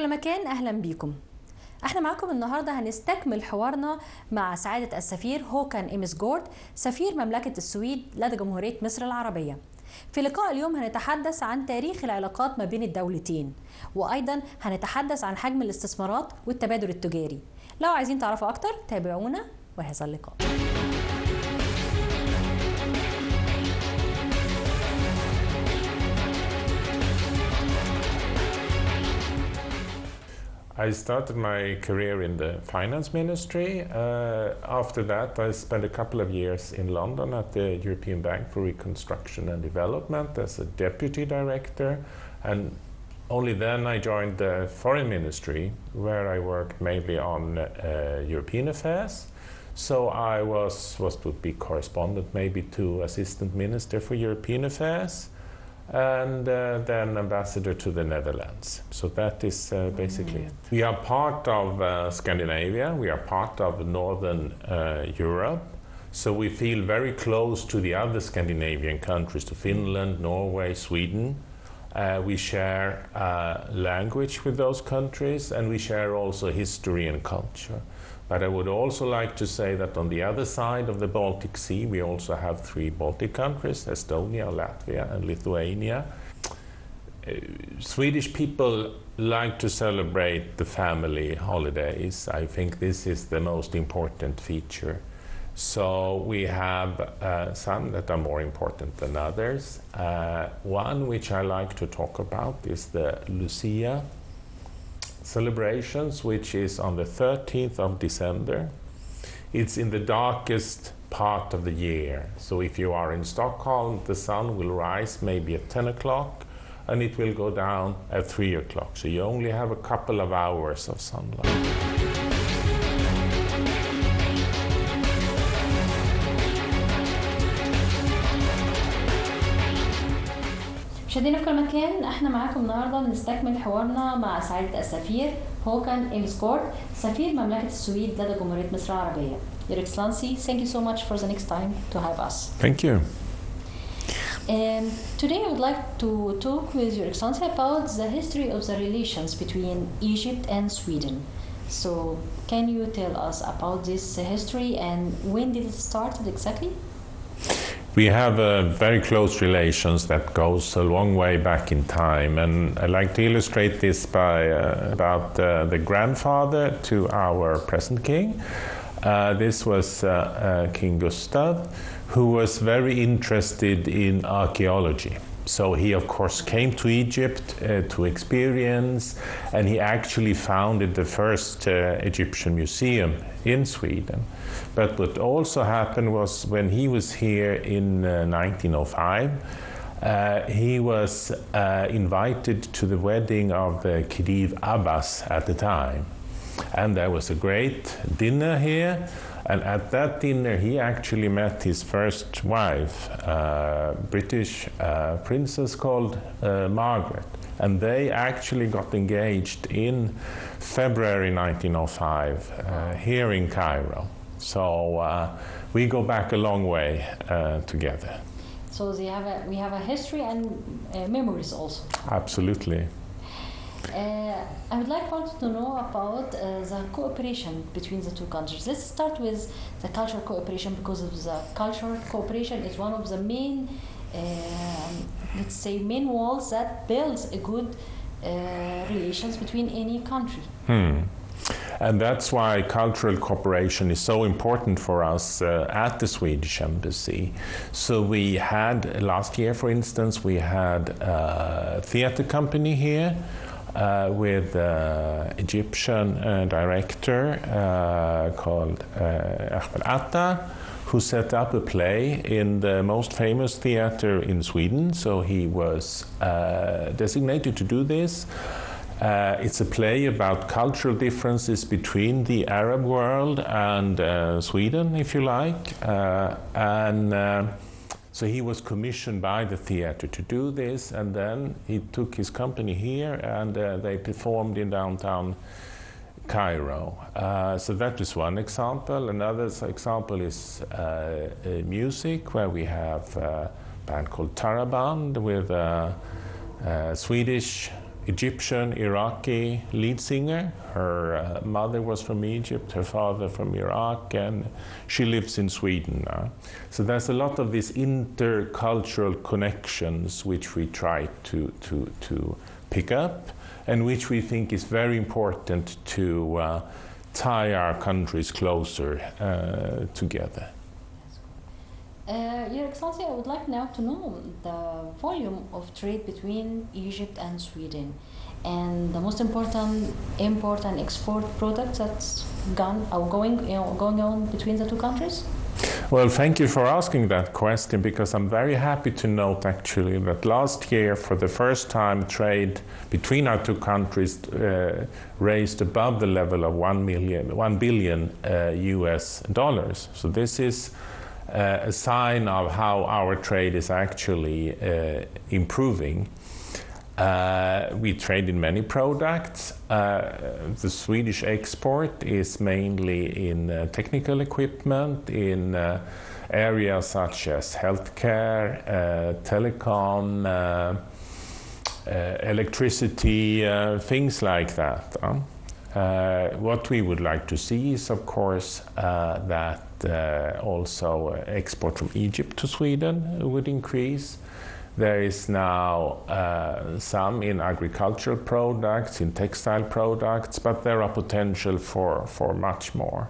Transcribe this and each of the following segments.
كل مكان أهلا بيكم. احنا معاكم النهاردة هنستكمل حوارنا مع سعادة السفير هوكان إمسجورد سفير مملكة السويد لدى جمهورية مصر العربية. في لقاء اليوم هنتحدث عن تاريخ العلاقات ما بين الدولتين، وأيضا هنتحدث عن حجم الاستثمارات والتبادل التجاري. لو عايزين تعرفوا أكتر تابعونا وهذا اللقاء. I started my career in the finance ministry. After that, I spent a couple of years in London at the European Bank for Reconstruction and Development as a deputy director. And only then I joined the foreign ministry, where I worked mainly on European affairs. So I was what would be correspondent maybe to assistant minister for European affairs. And then ambassador to the Netherlands. So that is basically it. We are part of Scandinavia, we are part of Northern Europe, so we feel very close to the other Scandinavian countries, to Finland, Norway, Sweden. We share language with those countries, and we share also history and culture. But I would also like to say that on the other side of the Baltic Sea, we also have 3 Baltic countries, Estonia, Latvia, and Lithuania. Swedish people like to celebrate the family holidays. I think this is the most important feature. So we have some that are more important than others. One which I like to talk about is the Lucia celebrations, which is on the 13th of December. It's in the darkest part of the year. So if you are in Stockholm, the sun will rise maybe at 10 o'clock and it will go down at 3 o'clock. So you only have a couple of hours of sunlight. مشاهدينا في كل مكان، احنا معاكم النهارده بنستكمل حوارنا مع سعادة السفير هوكان إمسجورد سفير مملكة السويد لدى جمهورية مصر العربية. Your Excellency, thank you so much for the next time to have us. Thank you. Today I would like to talk with Your Excellency about the history of the relations between Egypt and Sweden. So can you tell us about this history and when did it start exactly? We have very close relations that goes a long way back in time, and I like to illustrate this by about the grandfather to our present king. This was King Gustav, who was very interested in archaeology. So he of course came to Egypt to experience, and he actually founded the first Egyptian museum in Sweden. But what also happened was when he was here in 1905, he was invited to the wedding of the Khedive Abbas at the time. And there was a great dinner here, and at that dinner he actually met his first wife, a British princess called Margaret. And they actually got engaged in February 1905 here in Cairo. So we go back a long way together. So we have a history and memories also. Absolutely. I would like also to know about the cooperation between the two countries. Let's start with the cultural cooperation, because of the cultural cooperation is one of the main, let's say, main walls that builds a good relations between any country. And that's why cultural cooperation is so important for us at the Swedish Embassy. So we had, last year for instance, we had a theater company here with Egyptian director called إحدى, who set up a play in the most famous theater in Sweden. So he was designated to do this. It's a play about cultural differences between the Arab world and Sweden, if you like. So he was commissioned by the theater to do this, and then he took his company here and they performed in downtown Cairo. So that is one example. Another example is music, where we have a band called Taraband with Swedish Egyptian, Iraqi lead singer. Her mother was from Egypt, her father from Iraq, and she lives in Sweden now. So there's a lot of these intercultural connections which we try to pick up, and which we think is very important to tie our countries closer together. Your Excellency, I would like now to know the volume of trade between Egypt and Sweden, and the most important import and export products that's going on between the two countries. Well, thank you for asking that question, because I'm very happy to note actually that last year, for the first time, trade between our two countries raised above the level of $1 billion US dollars. So this is a sign of how our trade is actually improving. We trade in many products. The Swedish export is mainly in technical equipment, in areas such as healthcare, telecom, electricity, things like that. What we would like to see is, of course, that also export from Egypt to Sweden would increase. There is now some in agricultural products, in textile products, but there are potential for much more.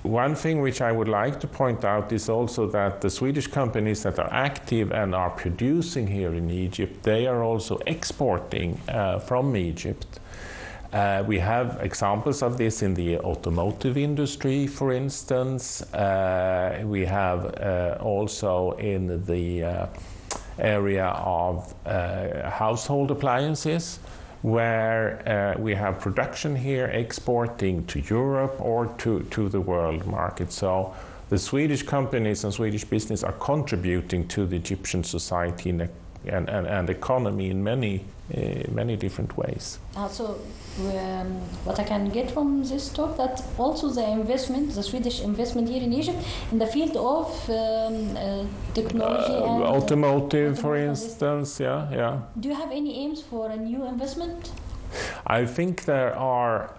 One thing which I would like to point out is also that the Swedish companies that are active and are producing here in Egypt, they are also exporting from Egypt. We have examples of this in the automotive industry, for instance. We have also in the area of household appliances, where we have production here exporting to Europe or to the world market. So the Swedish companies and Swedish business are contributing to the Egyptian society and economy in many different ways. So what I can get from this talk, that also the Swedish investment here in Egypt in the field of technology and automotive, for instance, yeah. Do you have any aims for a new investment? I think there are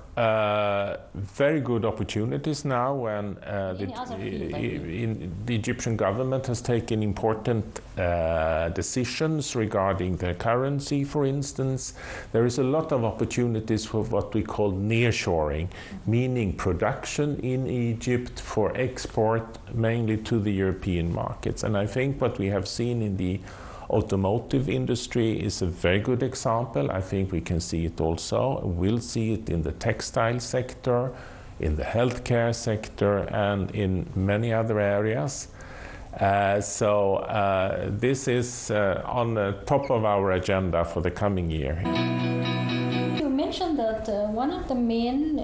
very good opportunities now when the Egyptian government has taken important decisions regarding their currency, for instance. There is a lot of opportunities for what we call nearshoring, meaning production in Egypt for export mainly to the European markets. And I think what we have seen in the automotive industry is a very good example. I think we can see it also. We'll see it in the textile sector, in the healthcare sector, and in many other areas. This is on the top of our agenda for the coming year. You mentioned that one of the main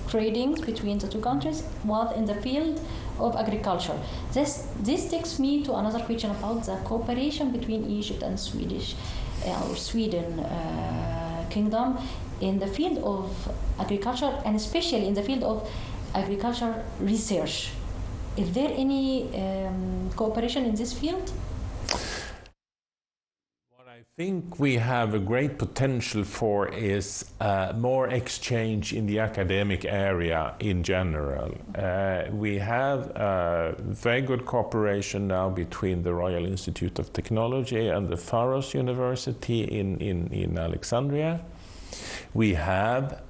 tradings between the two countries was in the field of agriculture. This takes me to another question about the cooperation between Egypt and Sweden kingdom in the field of agriculture, and especially in the field of agriculture research. Is there any cooperation in this field? I think we have a great potential for is more exchange in the academic area in general. We have very good cooperation now between the Royal Institute of Technology and the Pharos University in Alexandria. We have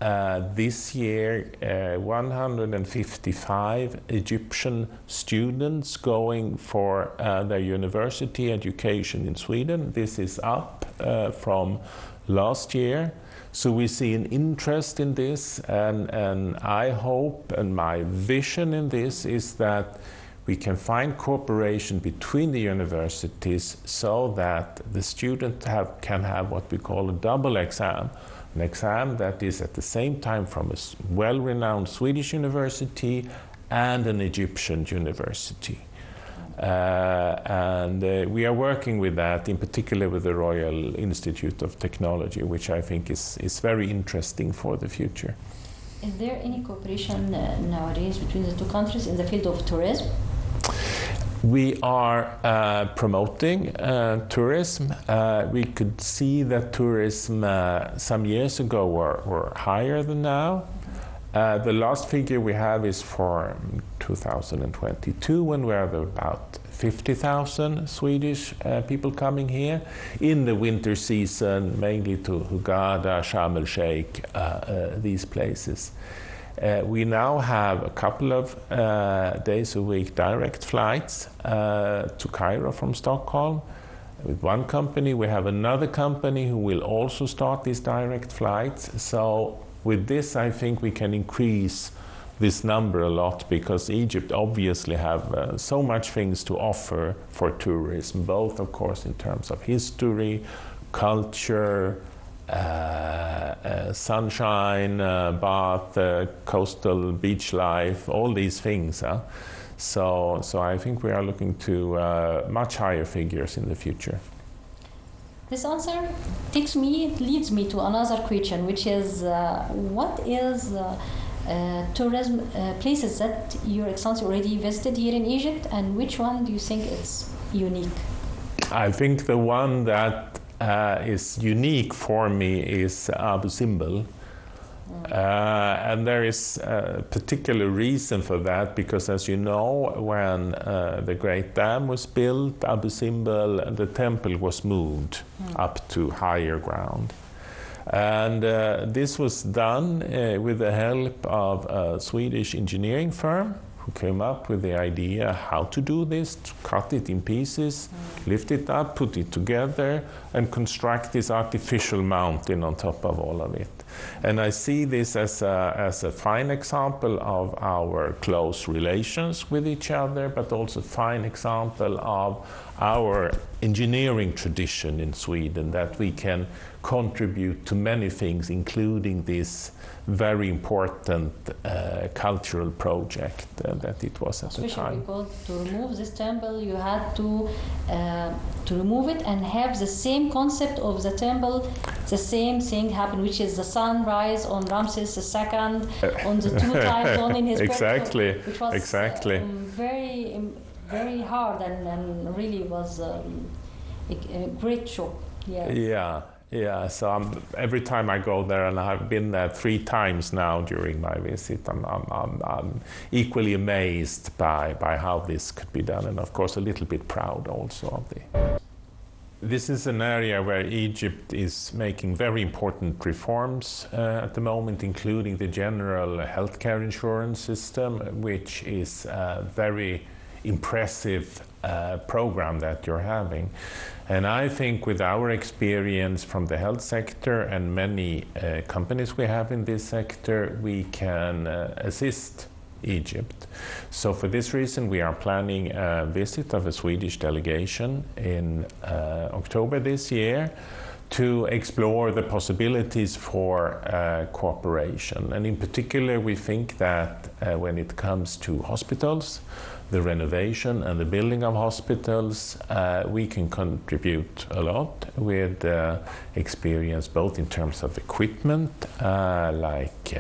this year 155 Egyptian students going for their university education in Sweden. This is up from last year. So we see an interest in this, and I hope, and my vision in this is that we can find cooperation between the universities so that the student can have what we call a double exam. An exam that is at the same time from a well-renowned Swedish university and an Egyptian university. We are working with that, in particular with the Royal Institute of Technology, which I think is very interesting for the future. Is there any cooperation nowadays between the two countries in the field of tourism? We are promoting tourism. We could see that tourism some years ago were higher than now. The last figure we have is for 2022, when we have about 50,000 Swedish people coming here in the winter season, mainly to Hurghada, Sharm el-Sheikh, these places. We now have a couple of days a week direct flights to Cairo from Stockholm. With one company, we have another company who will also start these direct flights. So with this, I think we can increase this number a lot, because Egypt obviously have so much things to offer for tourism, both of course in terms of history, culture, sunshine, bath, coastal beach life, all these things. So I think we are looking to much higher figures in the future. This answer leads me to another question, which is what is tourism places that Your Excellency already visited here in Egypt, and which one do you think is unique? I think the one that is unique for me is Abu Simbel. And there is a particular reason for that, because as you know, when the Great Dam was built, Abu Simbel, the temple was moved up to higher ground. And this was done with the help of a Swedish engineering firm who came up with the idea how to do this, to cut it in pieces, lift it up, put it together, and construct this artificial mountain on top of all of it. And I see this as a fine example of our close relations with each other, but also a fine example of our engineering tradition in Sweden, that we can contribute to many things, including this very important cultural project that it was at the time. Because to remove this temple, you had to remove it and have the same concept of the temple, the same thing happen, which is the sunrise on Ramses II on the two time zone in his exactly, which was exactly. Very hard and really was a great show. Yeah, so every time I go there, and I've been there 3 times now during my visit, I'm equally amazed by how this could be done, and of course a little bit proud also of the. This is an area where Egypt is making very important reforms at the moment, including the general healthcare insurance system, which is a very impressive program that you're having. And I think with our experience from the health sector and many companies we have in this sector, we can assist Egypt. So for this reason, we are planning a visit of a Swedish delegation in October this year to explore the possibilities for cooperation. And in particular, we think that when it comes to hospitals, the renovation and the building of hospitals, we can contribute a lot with experience both in terms of equipment, like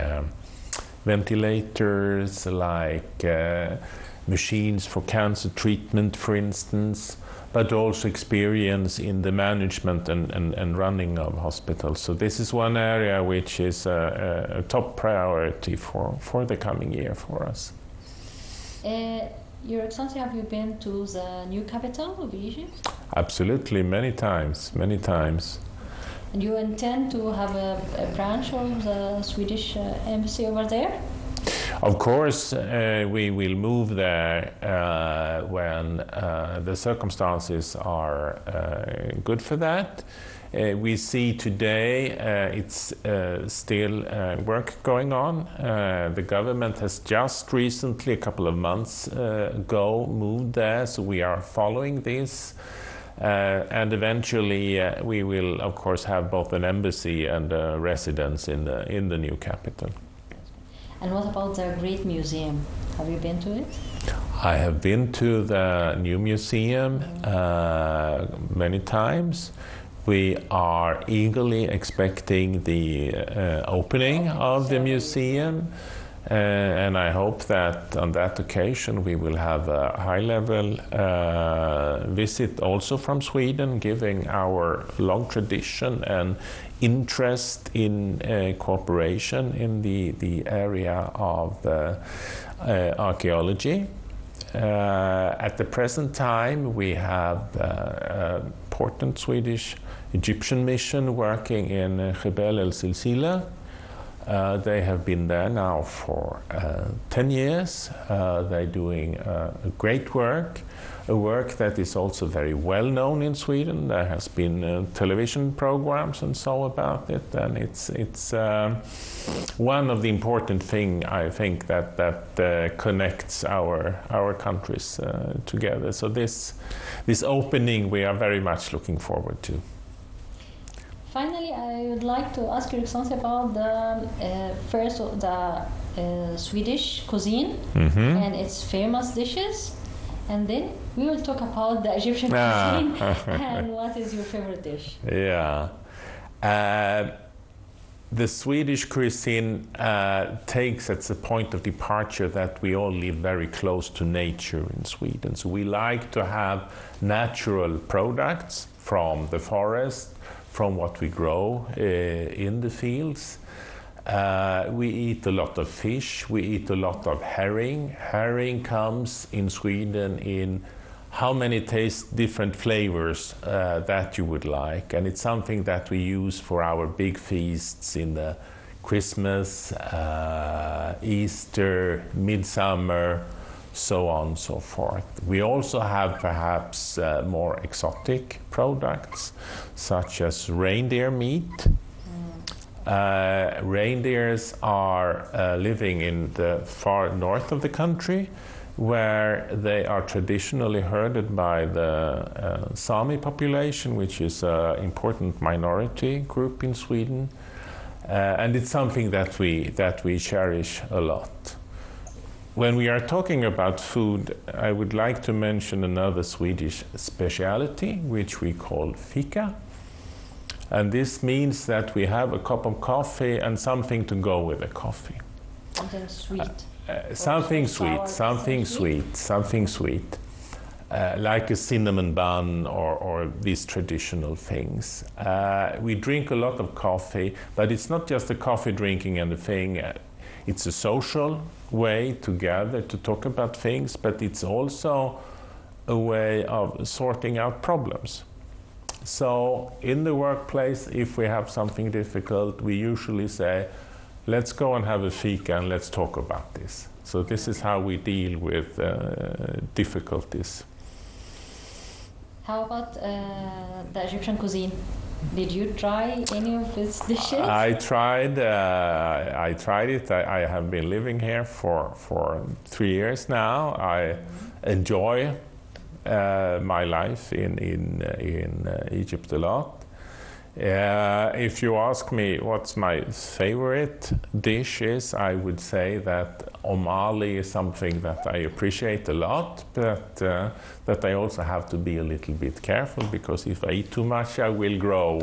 ventilators, like machines for cancer treatment, for instance, but also experience in the management and running of hospitals. So this is one area which is a top priority for the coming year for us. Your Excellency, have you been to the new capital of Egypt? Absolutely, many times. And you intend to have a branch of the Swedish embassy over there? Of course, we will move there when the circumstances are good for that. We see today it's still work going on. The government has just recently, a couple of months ago, moved there, so we are following this. And eventually we will, of course, have both an embassy and a residence in the new capital. And what about the Great Museum? Have you been to it? I have been to the new museum many times. We are eagerly expecting the opening of the museum. And I hope that on that occasion we will have a high-level visit also from Sweden, giving our long tradition and interest in cooperation in the area of archaeology. At the present time, we have an important Swedish Egyptian mission working in Jebel el-Silsila. They have been there now for 10 years. They're doing great work, a work that is also very well known in Sweden. There has been television programs and so about it, and it's one of the important things I think that connects our countries together. So this opening we are very much looking forward to. Finally, I would like to ask you something about the Swedish cuisine and its famous dishes, and then we will talk about the Egyptian cuisine and what is your favorite dish. Yeah. The Swedish cuisine takes as a point of departure that we all live very close to nature in Sweden. So we like to have natural products from the forest, from what we grow in the fields. We eat a lot of fish, we eat a lot of herring. Herring comes in Sweden in how many different flavors that you would like, and it's something that we use for our big feasts in the Christmas, Easter, Midsummer, so on and so forth. We also have perhaps more exotic products, such as reindeer meat. Reindeers are living in the far north of the country, where they are traditionally herded by the Sami population, which is an important minority group in Sweden. And it's something that we cherish a lot. When we are talking about food, I would like to mention another Swedish speciality, which we call fika. And this means that we have a cup of coffee and something to go with the coffee. Something sweet. Something sweet. Like a cinnamon bun or these traditional things. We drink a lot of coffee, but it's not just the coffee drinking and the thing. It's a social way to gather, to talk about things, but it's also a way of sorting out problems. So in the workplace, if we have something difficult, we usually say, let's go and have a fika and let's talk about this. So this is how we deal with difficulties. How about the Egyptian cuisine? Did you try any of its dishes? I tried it. I have been living here for 3 years now. I enjoy my life in Egypt a lot. If you ask me what's my favorite dish is, I would say that omali is something that I appreciate a lot, but that I also have to be a little bit careful, because if I eat too much, I will grow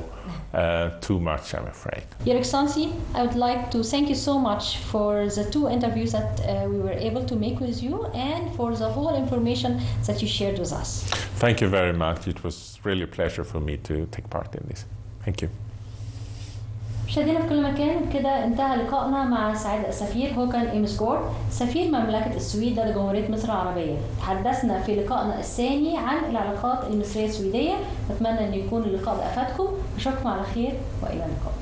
too much, I'm afraid. Your Excellency, I would like to thank you so much for the 2 interviews that we were able to make with you, and for the whole information that you shared with us. Thank you very much. It was really a pleasure for me to take part in this. Thank you. مشاهدينا في كل مكان، بكده انتهى لقائنا مع سعادة السفير. هو كان إمسجورد سفير مملكة السويد لدى جمهورية مصر العربية. تحدثنا في لقائنا الثاني عن العلاقات المصرية السويدية. نتمنى أن يكون اللقاء بأفادكم. أشوفكم على خير وإلى اللقاء.